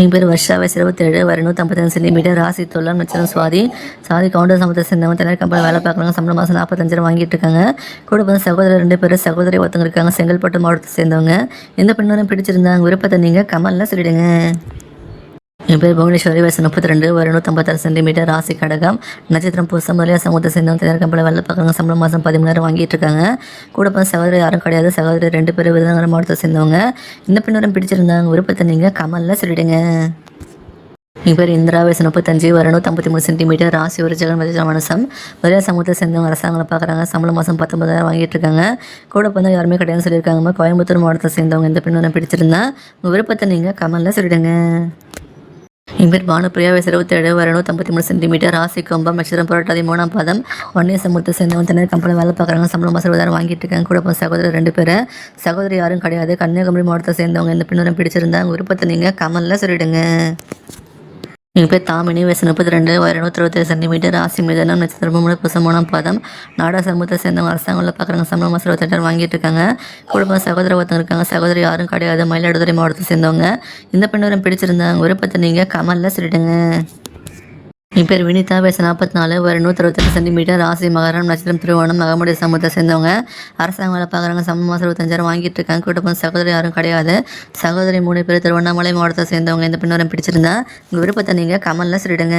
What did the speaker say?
எங்கள் பேர் வர்ஷா, வயசு 27, வர 155 சென்டிமீட்டர், ராசி துலாம், நட்சத்திரம் சுவாதி. சாதி கவுண்டர் சமூகத்தை சேர்ந்தவங்க, தனியார் கம்பெனி வேலை பார்க்குறாங்க, சம்பளம் மாதம் 45,000 வாங்கிட்டு இருக்காங்க. கூட வந்து சகோதரர் 2 பேர், சகோதரி ஒருத்தவங்க இருக்காங்க, செங்கல்பட்டு மாவட்டத்தை சேர்ந்தவங்க. எந்த பெண்ணும் பிடிச்சிருந்தாங்க விருப்பத்தை நீங்கள் கமலில் சொல்லிடுங்க. என் பேர் புவனேஸ்வரி, வயசு 32, வர 156 சென்டிமீட்டர், ராசி கடகம், நட்சத்திரம் பூசம், முதலியா சமூகத்தை சேர்ந்தவங்க, தனியார் கம்பெனி வேலை பார்க்குறாங்க, சம்பளம் மாதம் 13,000 வாங்கிட்டு இருக்காங்க. கூட வந்து சகோதரி யாரும் கிடையாது, சகோதரி 2 பேர் விருதுநகர் மாவட்டத்தை சேர்ந்தவங்க. இந்த பெண்ணும் பிடிச்சிருந்தாங்க விருப்பத்தை நீங்கள் கமலில் சொல்லிடுங்க. என் பேர் இந்திரா, வயசு 35, வர 153 சென்டிமீட்டர், ராசி ஒரு ஜெகன் மதிஜா மனசம், முதலிய சமூகத்தை சேர்ந்தவங்க அரசாங்கம் பார்க்குறாங்க, சம்பளம் மாதம் 19,000 வாங்கிட்டு இருக்காங்க. கூட வந்து யாருமே கிடையாதுன்னு சொல்லியிருக்காங்க. கோயம்புத்தூர் மாவட்டத்தை சேர்ந்தவங்க. இந்த பெண்ணு பிடிச்சிருந்தா உங்கள் விருப்பத்தை நீங்கள் கமலில் சொல்லிடுங்க. என் பேர் பானுப்பிரியா, வயசு 27, வர 153 சென்டிமீட்டர், ராசி கும்பம், நட்சத்திரம் புரட்டாதி, 3ஆம் பாதம், வன்னிய சமூகத்தை சேர்ந்தவங்க, தனியார் கம்பெனி வேலை பார்க்குறாங்க, சம்பளம் மாதம் 20,000 வாங்கிட்டு இருக்காங்க. கூட சகோதரர் 2 பேர், சகோதரி யாரும் கிடையாது, கன்னியாகுமரி மாவட்டத்தை சேர்ந்தவங்க. இந்த பெண்ணுடன் பிடிச்சிருந்தா உங்கள் விருப்பத்தை நீங்கள் கமலில் சொல்லிடுங்க. எங்கள் பேர் தாமினி, வயசு 32, வர 127 சென்டிமீட்டர், ராசி மிதனம், நட்சத்திரம் பூசம், 3ஆம் பாதம், நாடா சமூகத்தை சேர்ந்தவங்க அரசாங்கத்தில் பார்க்குறாங்க, சம்பளம் மாதம் 28,000 வாங்கிட்டு இருக்காங்க. கூட சகோதர ஒருத்தவங்க இருக்காங்க, சகோதரி யாரும் கிடையாது, மயிலாடுதுறை மாவட்டத்தை சேர்ந்தவங்க. இந்த பெண்ணுடன் பிடிச்சிருந்தாங்க விருப்பத்தை நீங்கள் கமலில் சொல்லிடுங்க. என் பேர் வினிதா, வயசு 44, வர 168 சென்டிமீட்டர், ராசி மகரம், நட்சத்திரம் திருவோணம், மகமுடைய சமூகத்தை சேர்ந்தவங்க. அரசாங்க வேலை பார்க்குறாங்க, சம்பளம் மாதம் 25,000 வாங்கிட்டு இருக்காங்க. கூட சகோதரி யாரும் கிடையாது, சகோதரி 3 பேர், திருவண்ணாமலை மாவட்டத்தை சேர்ந்தவங்க. இந்த பெண்ணோரம் பிடிச்சிருந்தா உங்கள் விருப்பத்தை நீங்கள் கமலில் சொல்லிடுங்க.